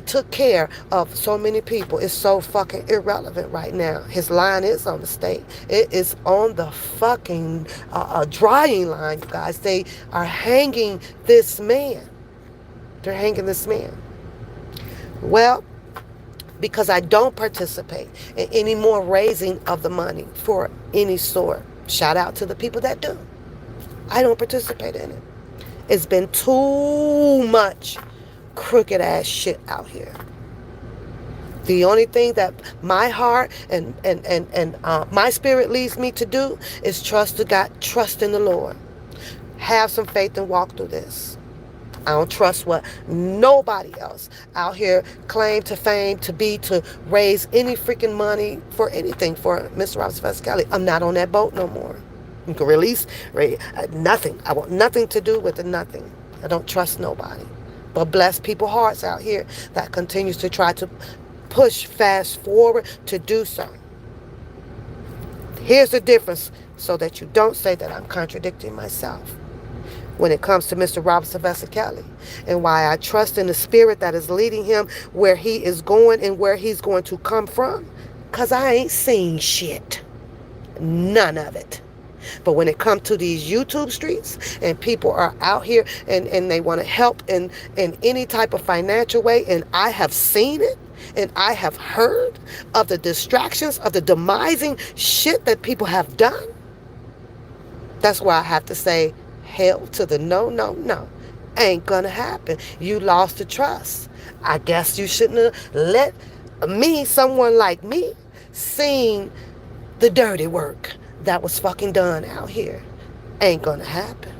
[SPEAKER 1] took care of so many people. It's so fucking irrelevant right now. His line is on the state. It is on the fucking drying line, you guys. They are hanging this man. They're hanging this man. Well, because I don't participate in any more raising of the money for any sort. Shout out to the people that do. I don't participate in it. It's been too much crooked ass shit out here. The only thing that my heart and my spirit leads me to do is trust in the Lord. Have some faith and walk through this. I don't trust what nobody else out here claim to fame to be to raise any freaking money for anything for Mr. Shabazz Kelly. I'm not on that boat no more. You can release nothing. I want nothing to do with it, nothing. I don't trust nobody. But bless people's hearts out here that continues to try to push fast forward to do so. Here's the difference so that you don't say that I'm contradicting myself. When it comes to Mr. Shabazz Kelly and why I trust in the spirit that is leading him where he is going and where he's going to come from. Because I ain't seen shit. None of it. But when it comes to these YouTube streets and people are out here and they want to help in any type of financial way, and I have seen it and I have heard of the distractions, of the demising shit that people have done, that's why I have to say, hell to the no, no, no. Ain't gonna happen. You lost the trust. I guess you shouldn't have let me, someone like me, seen the dirty work that was fucking done out here. Ain't gonna happen.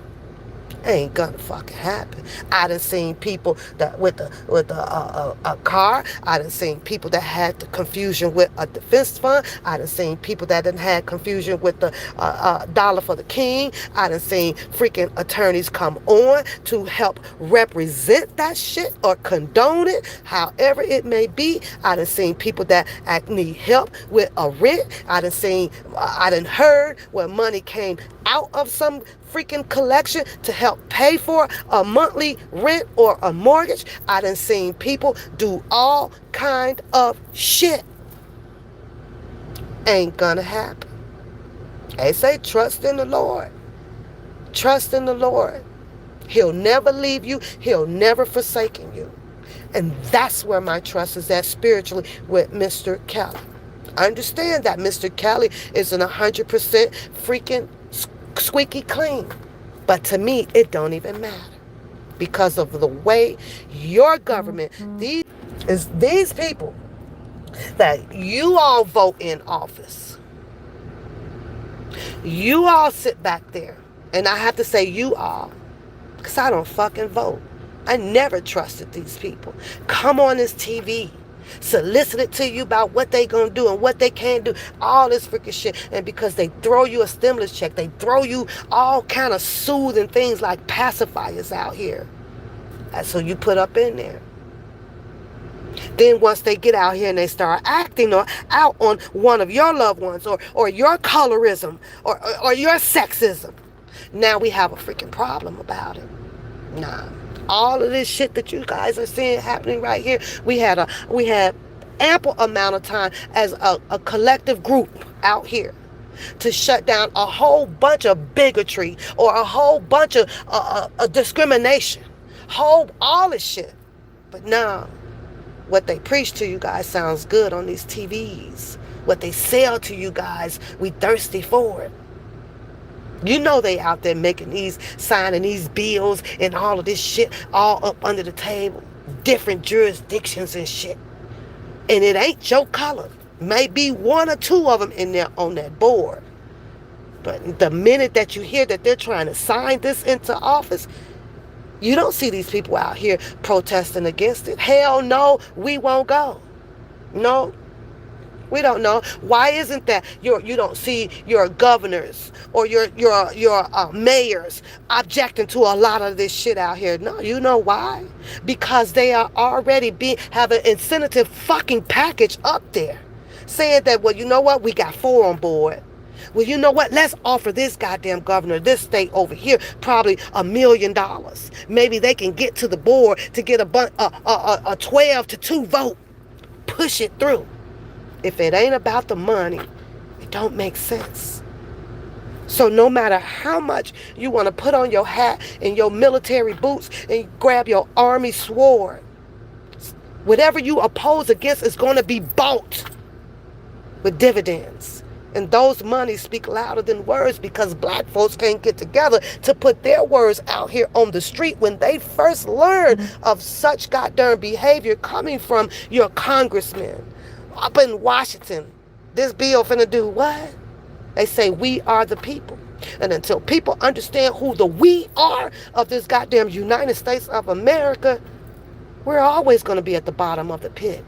[SPEAKER 1] Ain't gonna fucking happen. I done seen people that with a car. I done seen people that had the confusion with a defense fund. I done seen people that done had confusion with the dollar for the king. I done seen freaking attorneys come on to help represent that shit or condone it, however it may be. I done seen people that need help with a rent. I done heard where money came out of some freaking collection to help pay for a monthly rent or a mortgage. I done seen people do all kind of shit. Ain't gonna happen. They say trust in the Lord. Trust in the Lord. He'll never leave you. He'll never forsaken you. And that's where my trust is at spiritually with Mr. Kelly. I understand that Mr. Kelly isn't 100% freaking squeaky clean. But to me, it don't even matter. Because of the way your government, these people that you all vote in office, you all sit back there. And I have to say you all, because I don't fucking vote. I never trusted these people. Come on this TV, solicited to you about what they gonna do and what they can't do, all this freaking shit. And because they throw you a stimulus check, they throw you all kind of soothing things like pacifiers out here. That's so you put up in there. Then once they get out here and they start acting out on one of your loved ones or your colorism or your sexism, now we have a freaking problem about it. Nah. All of this shit that you guys are seeing happening right here, we had ample amount of time as a collective group out here to shut down a whole bunch of bigotry or a whole bunch of discrimination, all this shit. But now, what they preach to you guys sounds good on these TVs. What they sell to you guys, we thirsty for it. You know they out there signing these bills and all of this shit all up under the table. Different jurisdictions and shit. And it ain't your color. Maybe one or two of them in there on that board. But the minute that you hear that they're trying to sign this into office, you don't see these people out here protesting against it. Hell no, we won't go. No. We don't know. Why isn't that you don't see your governors or your mayors objecting to a lot of this shit out here? No, you know why? Because they are already have an incentive fucking package up there saying that, well, you know what? We got 4 on board. Well, you know what? Let's offer this goddamn governor, this state over here, probably $1 million. Maybe they can get to the board to get a 12-2 vote. Push it through. If it ain't about the money, it don't make sense. So no matter how much you want to put on your hat and your military boots and grab your army sword, whatever you oppose against is going to be bought with dividends. And those monies speak louder than words because black folks can't get together to put their words out here on the street when they first learn of such goddamn behavior coming from your congressmen. Up in Washington, this bill finna do what? They say we are the people. And until people understand who the we are of this goddamn United States of America, we're always going to be at the bottom of the pit.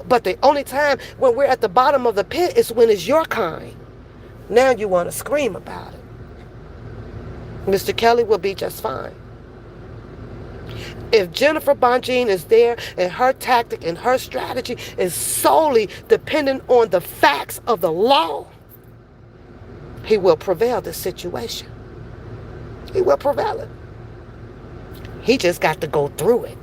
[SPEAKER 1] But the only time when we're at the bottom of the pit is when it's your kind. Now you want to scream about it. Mr. Kelly will be just fine. If Jennifer Bonjean is there and her tactic and her strategy is solely dependent on the facts of the law, he will prevail this situation. He will prevail it. He just got to go through it,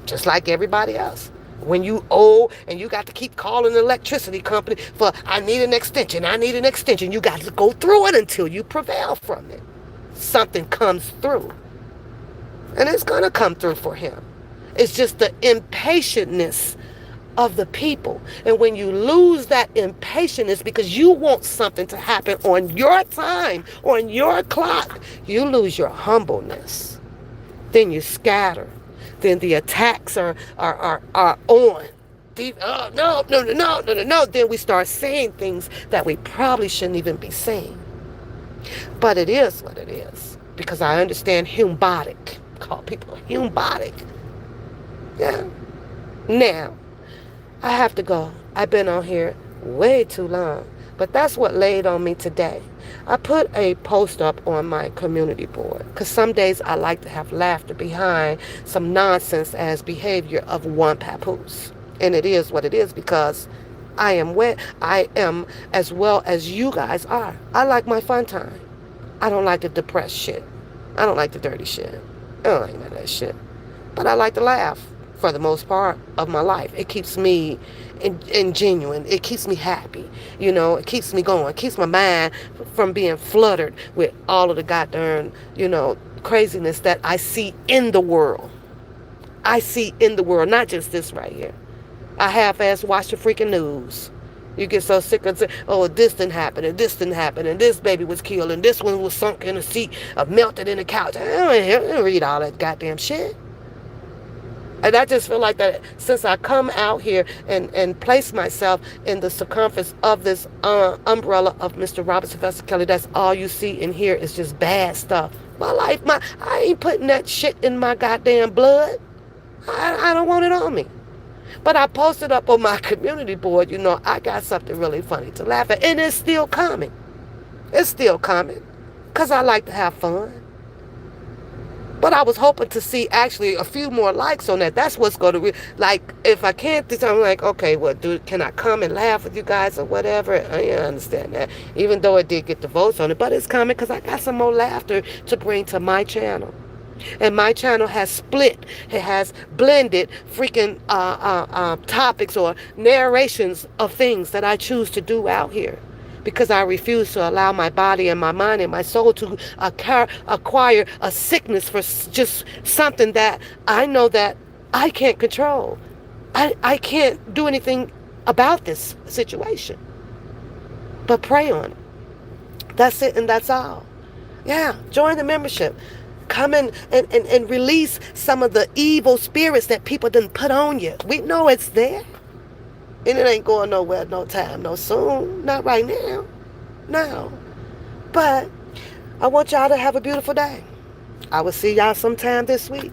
[SPEAKER 1] just like everybody else. When you owe and you got to keep calling the electricity company for, I need an extension, you got to go through it until you prevail from it. Something comes through. And it's going to come through for him. It's just the impatientness of the people. And when you lose that impatience because you want something to happen on your time, on your clock, you lose your humbleness. Then you scatter. Then the attacks are on. No. Then we start saying things that we probably shouldn't even be saying. But it is what it is. Because I understand humbodic. Call people humbodic. Yeah. Now, I have to go. I've been on here way too long. But that's what laid on me today. I put a post up on my community board because some days I like to have laughter behind some nonsense as behavior of one papoose. And it is what it is because I am as well as you guys are. I like my fun time. I don't like the depressed shit. I don't like the dirty shit. I don't like none of that shit. But I like to laugh for the most part of my life. It keeps me genuine. It keeps me happy. You know, it keeps me going. It keeps my mind from being fluttered with all of the goddamn, craziness that I see in the world. I see in the world, not just this right here. I half-ass watch the freaking news. You get so sick of saying, oh, this didn't happen, and this didn't happen, and this baby was killed, and this one was sunk in a seat, melted in the couch. I don't read all that goddamn shit. And I just feel like that since I come out here and place myself in the circumference of this umbrella of Mr. Robert Sylvester Kelly, that's all you see and hear is just bad stuff. My life, I ain't putting that shit in my goddamn blood. I don't want it on me. But I posted up on my community board, I got something really funny to laugh at. And it's still coming. It's still coming. Because I like to have fun. But I was hoping to see actually a few more likes on that. That's what's going to if I can't, I'm like, okay, well, can I come and laugh with you guys or whatever? I understand that. Even though it did get the votes on it. But it's coming because I got some more laughter to bring to my channel. And my channel has split. It has blended freaking topics or narrations of things that I choose to do out here. Because I refuse to allow my body and my mind and my soul to acquire a sickness for just something that I know that I can't control. I can't do anything about this situation. But pray on it. That's it and that's all. Yeah, join the membership. Come in and release some of the evil spirits that people didn't put on you. We know it's there. And it ain't going nowhere no time, no soon. Not right now. No. But I want y'all to have a beautiful day. I will see y'all sometime this week.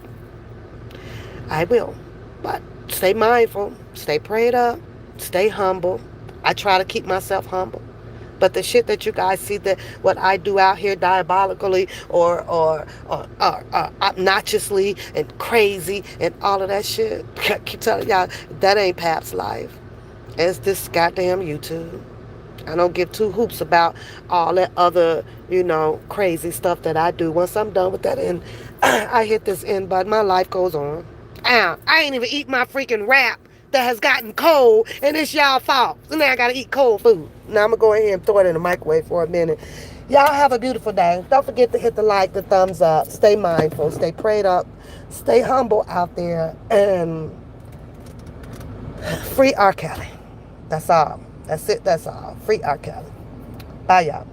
[SPEAKER 1] I will. But stay mindful. Stay prayed up. Stay humble. I try to keep myself humble. But the shit that you guys see, that what I do out here diabolically or obnoxiously and crazy and all of that shit, I keep telling y'all, that ain't Pap's life. It's this goddamn YouTube. I don't give two hoops about all that other, crazy stuff that I do. Once I'm done with that and I hit this end button, my life goes on. I ain't even eat my freaking wrap that has gotten cold, and it's y'all fault. So now I gotta eat cold food. Now I'm gonna go ahead and throw it in the microwave for a minute. Y'all have a beautiful day. Don't forget to hit the like, the thumbs up. Stay mindful. Stay prayed up. Stay humble out there. And free R. Kelly. That's all. That's it. That's all. Free R. Kelly. Bye, y'all.